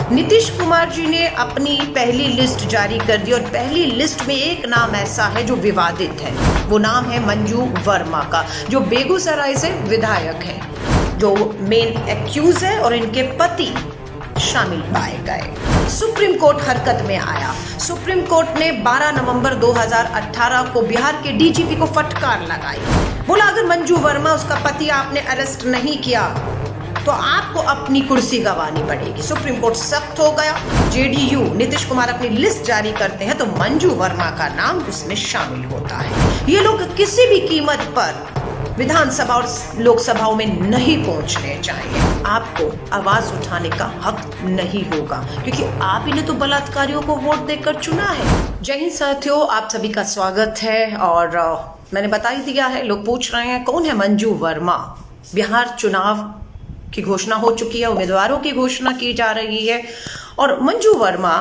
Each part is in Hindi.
नीतीश कुमार जी ने अपनी पहली लिस्ट जारी कर दी और पहली लिस्ट में एक नाम ऐसा है जो विवादित है। वो नाम है मंजू वर्मा का, जो बेगूसराय से विधायक हैं, जो मेन एक्यूज है और इनके पति शामिल पाए गए। सुप्रीम कोर्ट हरकत में आया। सुप्रीम कोर्ट ने 12 नवंबर 2018 को बिहार के डीजीपी को फटकार लगाई। बोला अगर मंजू वर्मा उसका पति आपने अरेस्ट नहीं किया तो आपको अपनी कुर्सी गंवानी पड़ेगी। सुप्रीम कोर्ट सख्त हो गया। जेडीयू नीतीश कुमार अपनी लिस्ट जारी करते हैं तो मंजू वर्मा का नाम उसमें शामिल होता है। ये लोग किसी भी कीमत पर विधानसभा और लोकसभाओं में नहीं पहुंचने चाहिए। आपको आवाज उठाने का हक नहीं होगा क्योंकि आप ही ने तो बलात्कारियों को वोट देकर चुना है। जय हिंद साथियों, आप सभी का स्वागत है। और मैंने बता ही दिया है, लोग पूछ रहे हैं कौन है मंजू वर्मा। बिहार चुनाव की घोषणा हो चुकी है, उम्मीदवारों की घोषणा की जा रही है और मंजू वर्मा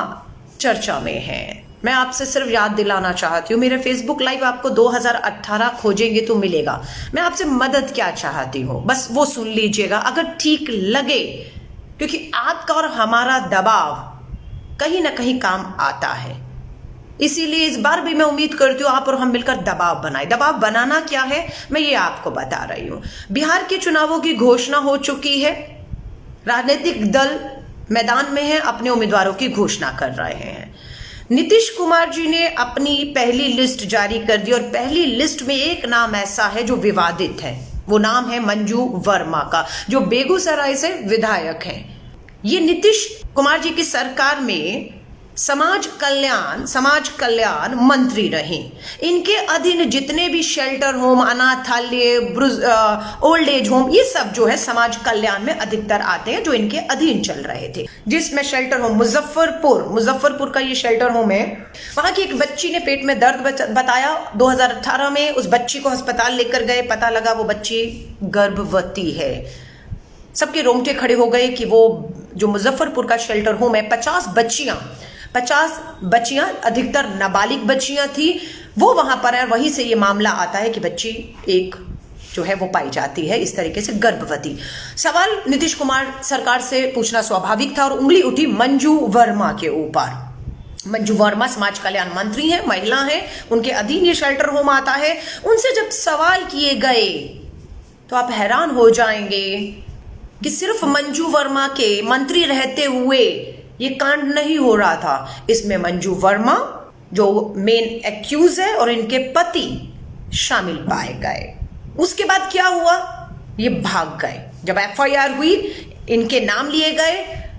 चर्चा में है। मैं आपसे सिर्फ याद दिलाना चाहती हूँ, मेरे फेसबुक लाइव आपको 2018 खोजेंगे तो मिलेगा। मैं आपसे मदद क्या चाहती हूँ, बस वो सुन लीजिएगा अगर ठीक लगे, क्योंकि आपका और हमारा दबाव कहीं ना कहीं काम आता है। इसीलिए इस बार भी मैं उम्मीद करती हूँ आप और हम मिलकर दबाव बनाए। दबाव बनाना क्या है मैं ये आपको बता रही हूँ। बिहार के चुनावों की घोषणा हो चुकी है, राजनीतिक दल मैदान में है, अपने उम्मीदवारों की घोषणा कर रहे हैं। नीतीश कुमार जी ने अपनी पहली लिस्ट जारी कर दी और पहली लिस्ट में एक नाम ऐसा है जो विवादित है। वो नाम है मंजू वर्मा का, जो बेगूसराय से विधायक हैं। ये नीतीश कुमार जी की सरकार में समाज कल्याण मंत्री रहे। इनके अधीन जितने भी शेल्टर होम, अनाथालय, ओल्ड एज होम, ये सब जो है समाज कल्याण में अधिकतर आते हैं, जो इनके अधीन चल रहे थे। जिसमें शेल्टर होम मुजफ्फरपुर का ये शेल्टर होम है। वहां की एक बच्ची ने पेट में दर्द बताया 2018 में। उस बच्ची को अस्पताल लेकर गए, पता लगा वो बच्ची गर्भवती है। सबके रोंगटे खड़े हो गए कि वो जो मुजफ्फरपुर का शेल्टर होम है, 50 बच्चियां अधिकतर नाबालिग बच्चियां थी, वो वहां पर है। वहीं से ये मामला आता है कि बच्ची एक जो है वो पाई जाती है इस तरीके से गर्भवती। सवाल नीतीश कुमार सरकार से पूछना स्वाभाविक था और उंगली उठी मंजू वर्मा के ऊपर। मंजू वर्मा समाज कल्याण मंत्री हैं, महिला हैं, उनके अधीन ये शेल्टर होम आता है। उनसे जब सवाल किए गए तो आप हैरान हो जाएंगे कि सिर्फ मंजू वर्मा के मंत्री रहते हुए ये कांड नहीं हो रहा था। इसमें मंजू वर्मा जो मेन एक्यूज है और इनके पति शामिल पाए गए। उसके बाद क्या हुआ, ये भाग गए। जब एफआईआर हुई, इनके नाम लिए गए।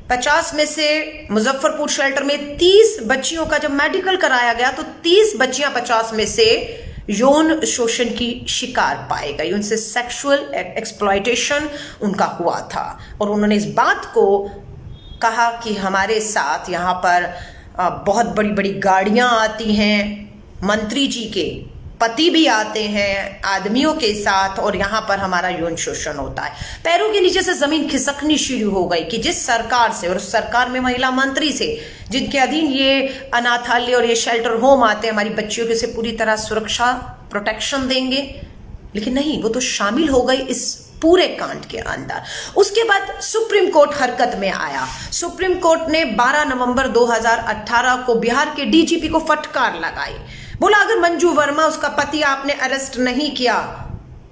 50 में से मुजफ्फरपुर शेल्टर में 30 बच्चियों का जब मेडिकल कराया गया तो 30 बच्चियां 50 में से यौन शोषण की शिकार पाई गई। उनसे सेक्सुअल एक्सप्लॉयटेशन उनका हुआ था और उन्होंने इस बात को कहा कि हमारे साथ यहाँ पर बहुत बड़ी बड़ी गाड़ियाँ आती हैं, मंत्री जी के पति भी आते हैं आदमियों के साथ, और यहाँ पर हमारा यौन शोषण होता है। पैरों के नीचे से जमीन खिसकनी शुरू हो गई कि जिस सरकार से, और उस सरकार में महिला मंत्री से, जिनके अधीन ये अनाथालय और ये शेल्टर होम आते हैं, हमारी बच्चियों के से पूरी तरह सुरक्षा प्रोटेक्शन देंगे, लेकिन नहीं, वो तो शामिल हो गई इस पूरे कांड के अंदर। उसके बाद सुप्रीम कोर्ट हरकत में आया। सुप्रीम कोर्ट ने 12 नवंबर 2018 को बिहार के डीजीपी को फटकार लगाई। बोला अगर मंजू वर्मा उसका पति आपने अरेस्ट नहीं किया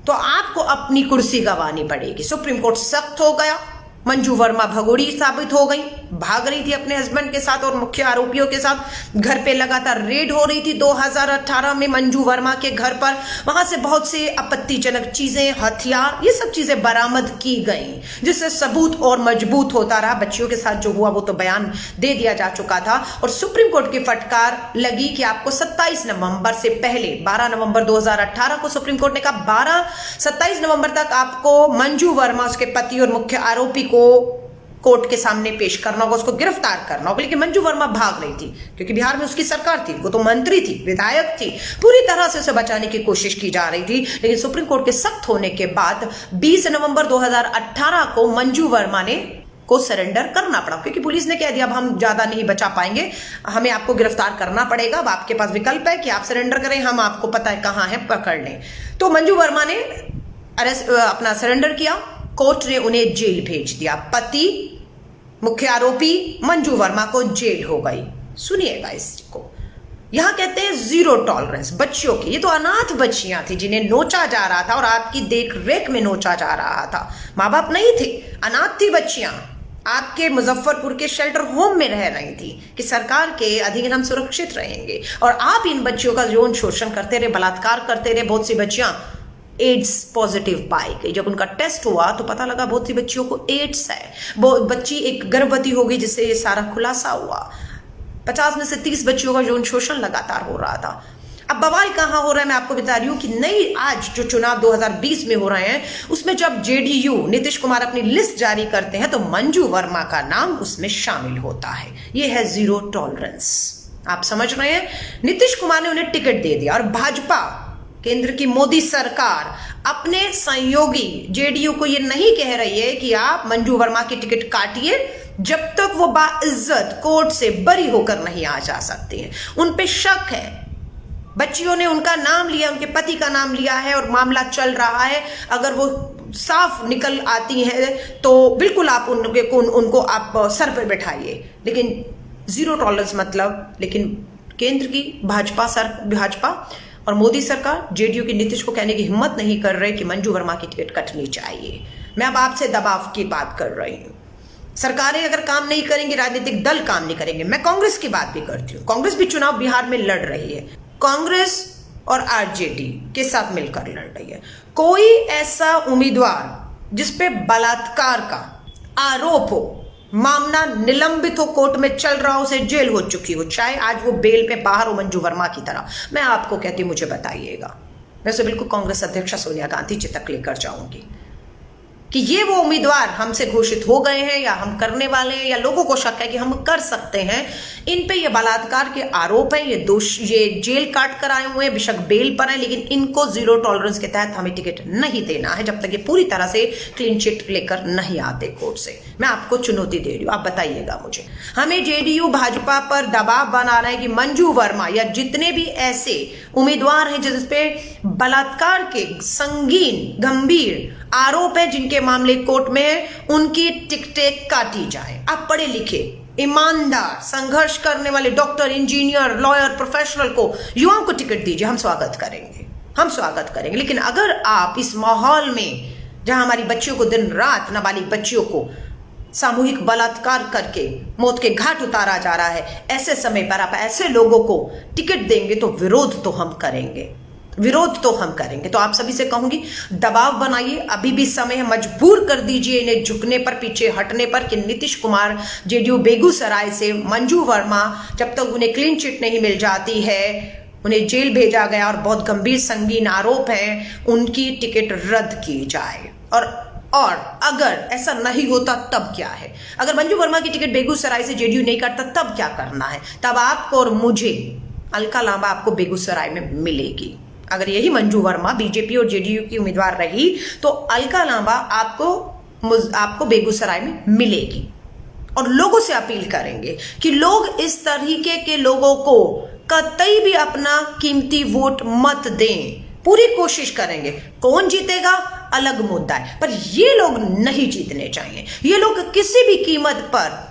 तो आपको अपनी कुर्सी गंवानी पड़ेगी। सुप्रीम कोर्ट सख्त हो गया। मंजू वर्मा भगोड़ी साबित हो गई, भाग रही थी अपने हस्बैंड के साथ और मुख्य आरोपियों के साथ। घर पे लगातार रेड हो रही थी 2018 में मंजू वर्मा के घर पर। वहां से बहुत से आपत्तिजनक चीजें, हथियार, ये सब चीजें बरामद की गई, जिससे सबूत और मजबूत होता रहा। बच्चियों के साथ जो हुआ वो तो बयान दे दिया जा चुका था और सुप्रीम कोर्ट की फटकार लगी कि आपको 27 नवंबर से पहले, 12 नवंबर 2018 को सुप्रीम कोर्ट ने कहा 27 नवंबर तक आपको मंजू वर्मा, उसके पति और मुख्य आरोपी को कोर्ट के सामने पेश करना होगा, उसको गिरफ्तार करना होगा। लेकिन मंजू वर्मा भाग रही थी क्योंकि बिहार में उसकी सरकार थी, वो तो मंत्री थी, विधायक थी, पूरी तरह से उसे बचाने की कोशिश की जा रही थी। लेकिन सुप्रीम कोर्ट के सख्त होने के बाद 20 नवंबर 2018 को मंजू वर्मा ने को सरेंडर करना पड़ा, क्योंकि पुलिस ने कह दिया अब हम ज्यादा नहीं बचा पाएंगे, हमें आपको गिरफ्तार करना पड़ेगा। अब आपके पास विकल्प है कि आप सरेंडर करें, हम आपको पता है कहां है, पकड़ लें। तो मंजू वर्मा ने अपना सरेंडर किया। कोर्ट ने उन्हें जेल भेज दिया। पति मुख्य आरोपी मंजू वर्मा को जेल हो गई। सुनिएगा इसको। यहां कहते हैं जीरो टॉलरेंस बच्चियों की। ये तो अनाथ बच्चियां थी जिन्हें नोचा जा रहा था और आपकी देख रेख में नोचा जा रहा था। माँ बाप नहीं थे, अनाथ थी बच्चियां। आपके मुजफ्फरपुर के शेल्टर होम में रह रही थी कि सरकार के अधीन हम सुरक्षित रहेंगे, और आप इन बच्चियों का यौन शोषण करते रहे, बलात्कार करते रहे। बहुत सी बच्चियां एड्स पॉजिटिव पाई गई। जब उनका टेस्ट हुआ तो पता लगा बहुत सी बच्चियों को एड्स है। वो बच्ची एक गर्भवती हो गई जिससे ये सारा खुलासा हुआ। 50 में से 30 बच्चियों का यौन शोषण लगातार हो रहा था। अब बवाल कहां हो रहा है मैं आपको बता रही हूं कि नई आज जो चुनाव 2020 में हो रहे हैं उसमें जब जेडीयू नीतीश कुमार अपनी लिस्ट जारी करते हैं तो मंजू वर्मा का नाम उसमें शामिल होता है। यह है जीरो टॉलरेंस। आप समझ रहे हैं? नीतीश कुमार ने उन्हें टिकट दे दिया और भाजपा केंद्र की मोदी सरकार अपने सहयोगी जेडीयू को यह नहीं कह रही है कि आप मंजू वर्मा की टिकट काटिए जब तक वो बाइज्जत कोर्ट से बरी होकर नहीं आ जा सकती हैं। उन पे शक है। बच्चियों ने उनका नाम लिया, उनके पति का नाम लिया है और मामला चल रहा है। अगर वो साफ निकल आती है तो बिल्कुल आप उनको आप सर पर बैठाइए, लेकिन जीरो टॉलरेंस मतलब। लेकिन केंद्र की भाजपा और मोदी सरकार जेडीयू के नीतीश को कहने की हिम्मत नहीं कर रहे कि मंजू वर्मा की टिकट कटनी चाहिए। मैं अब आपसे दबाव की बात कर रही हूं। सरकारें अगर काम नहीं करेंगी, राजनीतिक दल काम नहीं करेंगे। मैं कांग्रेस की बात भी करती हूँ। कांग्रेस भी चुनाव बिहार में लड़ रही है, कांग्रेस और आरजेडी के साथ मिलकर लड़ रही है। कोई ऐसा उम्मीदवार जिसपे बलात्कार का आरोप हो, मामला निलंबित हो, कोर्ट में चल रहा हो, उसे जेल हो चुकी हो, चाहे आज वो बेल पे बाहर हो मंजू वर्मा की तरह, मैं आपको कहती मुझे बताइएगा। मैं उसे बिल्कुल कांग्रेस अध्यक्षा सोनिया गांधी जी तक लेकर जाऊंगी कि ये वो उम्मीदवार हमसे घोषित हो गए हैं या हम करने वाले हैं या लोगों को शक है कि हम कर सकते हैं, इन पे ये बलात्कार के आरोप हैं, ये जेल काट कर आए हुए हैं, बेशक बेल पर हैं, लेकिन इनको जीरो टॉलरेंस के तहत हमें टिकट नहीं देना है जब तक ये पूरी तरह से क्लीन चिट लेकर नहीं आते कोर्ट से। मैं आपको चुनौती दे रही हूं, आप बताइएगा मुझे। हमें जेडीयू भाजपा पर दबाव बना रहा है कि मंजू वर्मा या जितने भी ऐसे उम्मीदवार हैं जिसपे बलात्कार के संगीन गंभीर आरोप है, जिनके मामले कोर्ट में है, उनकी टिकटें काटी जाए। आप पढ़े लिखे ईमानदार संघर्ष करने वाले डॉक्टर, इंजीनियर, लॉयर, प्रोफेशनल को, युवाओं को टिकट दीजिए, हम स्वागत करेंगे, हम स्वागत करेंगे। लेकिन अगर आप इस माहौल में जहां हमारी बच्चियों को दिन रात, नाबालिग बच्चियों को सामूहिक बलात्कार करके मौत के घाट उतारा जा रहा है, ऐसे समय पर आप ऐसे लोगों को टिकट देंगे तो विरोध तो हम करेंगे, विरोध तो हम करेंगे। तो आप सभी से कहूंगी दबाव बनाइए, अभी भी समय है, मजबूर कर दीजिए इन्हें झुकने पर, पीछे हटने पर कि नीतीश कुमार जेडीयू बेगूसराय से मंजू वर्मा जब तक उन्हें क्लीन चिट नहीं मिल जाती है, उन्हें जेल भेजा गया और बहुत गंभीर संगीन आरोप हैं, उनकी टिकट रद्द की जाए। और अगर ऐसा नहीं होता तब क्या है? अगर मंजू वर्मा की टिकट बेगूसराय से जेडीयू नहीं काटता तब क्या करना है? तब आपको और मुझे अलका लांबा आपको बेगूसराय में मिलेगी। अगर यही मंजू वर्मा बीजेपी और जेडीयू की उम्मीदवार रही तो अलका लांबा आपको बेगूसराय में मिलेगी। और लोगों से अपील करेंगे कि लोग इस तरीके के लोगों को कतई भी अपना कीमती वोट मत दें। पूरी कोशिश करेंगे, कौन जीतेगा अलग मुद्दा है, पर ये लोग नहीं जीतने चाहिए। ये लोग किसी भी कीमत पर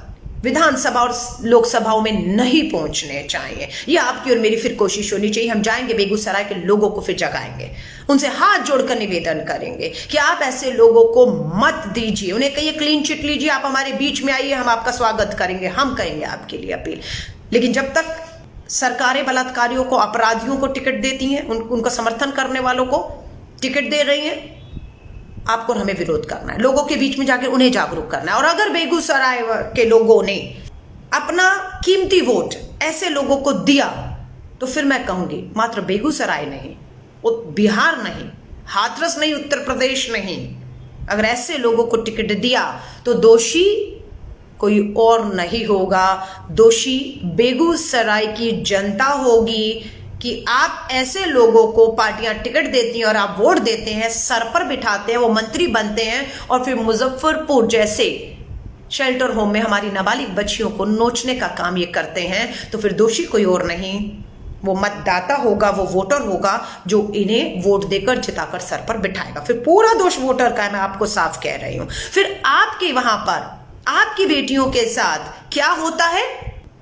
विधानसभा और लोकसभाओं में नहीं पहुंचने चाहिए। ये आपकी और मेरी फिर कोशिश होनी चाहिए। हम जाएंगे बेगूसराय के लोगों को फिर जगाएंगे, उनसे हाथ जोड़कर निवेदन करेंगे कि आप ऐसे लोगों को मत दीजिए, उन्हें कहिए क्लीन चिट लीजिए, आप हमारे बीच में आइए, हम आपका स्वागत करेंगे, हम करेंगे आपके लिए अपील। लेकिन जब तक सरकारें बलात्कारियों को, अपराधियों को टिकट देती हैं, उनका समर्थन करने वालों को टिकट दे रही हैं, आपको और हमें विरोध करना है, लोगों के बीच में जाकर उन्हें जागरूक करना है। और अगर बेगूसराय के लोगों ने अपना कीमती वोट ऐसे लोगों को दिया तो फिर मैं कहूंगी मात्र बेगूसराय नहीं, बिहार नहीं, हाथरस नहीं, उत्तर प्रदेश नहीं, अगर ऐसे लोगों को टिकट दिया तो दोषी कोई और नहीं होगा, दोषी बेगूसराय की जनता होगी कि आप ऐसे लोगों को पार्टियां टिकट देती हैं और आप वोट देते हैं, सर पर बिठाते हैं, वो मंत्री बनते हैं और फिर मुजफ्फरपुर जैसे शेल्टर होम में हमारी नाबालिग बच्चियों को नोचने का काम ये करते हैं। तो फिर दोषी कोई और नहीं, वो मतदाता होगा, वो वोटर होगा जो इन्हें वोट देकर जिताकर सर पर बिठाएगा। फिर पूरा दोष वोटर का है, मैं आपको साफ कह रही हूं। फिर आपके वहां पर आपकी बेटियों के साथ क्या होता है,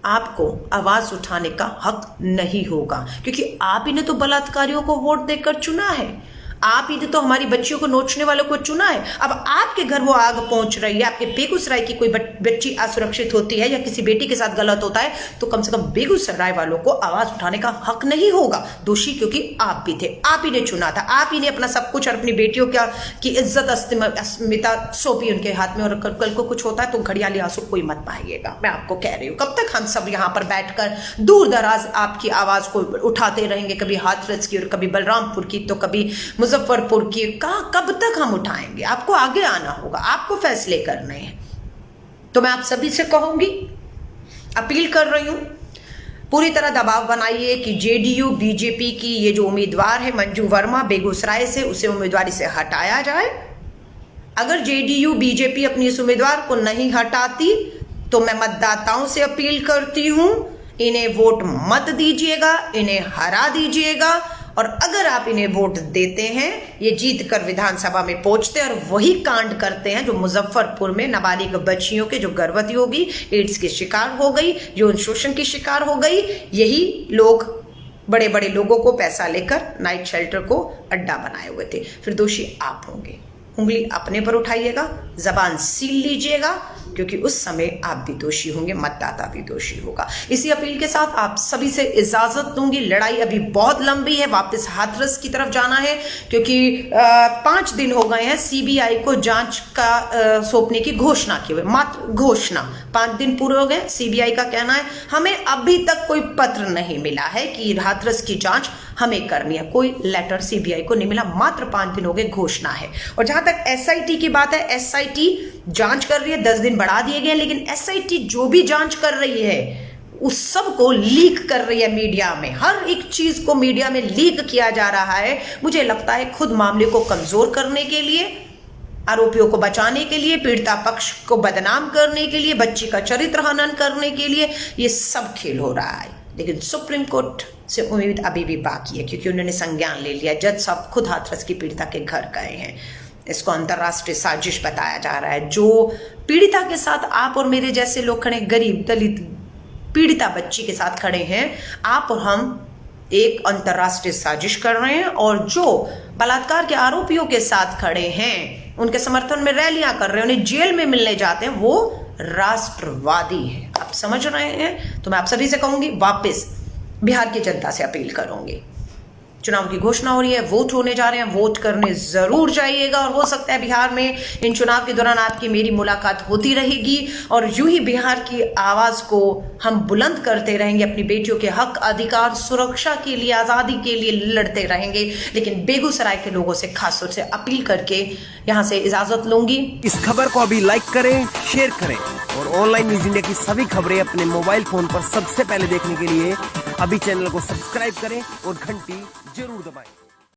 आपको आवाज उठाने का हक नहीं होगा, क्योंकि आप ही ने तो बलात्कारियों को वोट देकर चुना है, आप ही ने तो हमारी बच्चियों को नोचने वालों को चुना है। अब आपके घर वो आग पहुंच रही है, आपके बेगूसराय की कोई बच्ची असुरक्षित होती है या किसी बेटी के साथ गलत होता है, तो कम से कम बेगूसराय वालों को आवाज उठाने का हक नहीं होगा। दोषी क्योंकि आप भी थे, आप ही ने चुना था, आप ही ने अपना सब कुछ और अपनी बेटियों की इज्जत अस्मिता सौंपी उनके हाथ में, और कल को कुछ होता है तो घड़ियाली आंसू कोई मत पाइएगा, मैं आपको कह रही हूँ। कब तक हम सब यहाँ पर बैठकर दूर दराज आपकी आवाज को उठाते रहेंगे, कभी हाथरस की और कभी बलरामपुर की तो कभी मुजफ्फरपुर की, कब तक हम उठाएंगे? आपको आगे आना होगा, आपको फैसले करने हैं। तो मैं आप सभी से कहूंगी, अपील कर रही हूं, पूरी तरह दबाव बनाइए कि जेडीयू बीजेपी की ये जो उम्मीदवार है मंजू वर्मा बेगूसराय से, उसे उम्मीदवारी से हटाया जाए। अगर जेडीयू बीजेपी अपनी इस उम्मीदवार को नहीं हटाती तो मैं मतदाताओं से अपील करती हूं, इन्हें वोट मत दीजिएगा, इन्हें हरा दीजिएगा। और अगर आप इन्हें वोट देते हैं, ये जीत कर विधानसभा में पहुंचते हैं और वही कांड करते हैं जो मुजफ्फरपुर में नाबालिग बच्चियों के, जो गर्भवती हो गई, एड्स की शिकार हो गई, जो शोषण की शिकार हो गई, यही लोग बड़े बड़े लोगों को पैसा लेकर नाइट शेल्टर को अड्डा बनाए हुए थे। फिर दोषी आप होंगे। उंगली अपने पर उठाइएगा, जबान सील लीजिएगा, क्योंकि उस समय आप भी दोषी होंगे, मतदाता भी दोषी होगा। इसी अपील के साथ आप सभी से इजाजत दूंगी। लड़ाई अभी बहुत लंबी है, वापस हाथरस की तरफ जाना है, क्योंकि 5 दिन हो गए हैं सीबीआई को जांच का सौंपने की घोषणा की हुई, मात्र घोषणा। 5 दिन पूरे हो गए। सीबीआई का कहना है हमें अभी तक कोई पत्र नहीं मिला है कि हाथरस की जांच हमें करनी है, कोई लेटर सीबीआई को नहीं मिला, मात्र 5 दिन हो गए, घोषणा है। और जहां तक एसआईटी की बात है, एसआईटी जांच कर रही है, 10 दिन बढ़ा दिए गए, लेकिन एसआईटी जो भी जांच कर रही है उस सब को लीक कर रही है मीडिया में, हर एक चीज को मीडिया में लीक किया जा रहा है। मुझे लगता है खुद मामले को कमजोर करने के लिए, आरोपियों को बचाने के लिए, पीड़िता पक्ष को बदनाम करने के लिए, बच्ची का चरित्र हनन करने के लिए ये सब खेल हो रहा है। लेकिन सुप्रीम कोर्ट से उम्मीद अभी भी बाकी है, क्योंकि उन्होंने संज्ञान ले लिया। जज साहब खुद हाथरस की पीड़िता के घर गए हैं। इसको अंतर्राष्ट्रीय साजिश बताया जा रहा है। जो पीड़िता के साथ आप और मेरे जैसे लोग खड़े, गरीब दलित पीड़िता बच्ची के साथ खड़े हैं, आप और हम एक अंतर्राष्ट्रीय साजिश कर रहे हैं। और जो बलात्कार के आरोपियों के साथ खड़े हैं, उनके समर्थन में रैलियां कर रहे हैं, उन्हें जेल में मिलने जाते हैं, वो राष्ट्रवादी है। आप समझ रहे हैं? तो मैं आप सभी से कहूंगी, वापस बिहार की जनता से अपील करूंगी, चुनाव की घोषणा हो रही है, वोट होने जा रहे हैं, वोट करने जरूर जाइएगा। और हो सकता है बिहार में इन चुनाव के दौरान आपकी मेरी मुलाकात होती रहेगी, और यूं ही बिहार की आवाज को हम बुलंद करते रहेंगे, अपनी बेटियों के हक, अधिकार, सुरक्षा के लिए, आजादी के लिए लड़ते रहेंगे। लेकिन बेगूसराय के लोगों से खासतौर से अपील करके यहां से इजाजत लूंगी। इस खबर को अभी लाइक करें, शेयर करें, और ऑनलाइन न्यूज इंडिया की सभी खबरें अपने मोबाइल फोन पर सबसे पहले देखने के लिए अभी चैनल को सब्सक्राइब करें और घंटी जरूर दबाएं।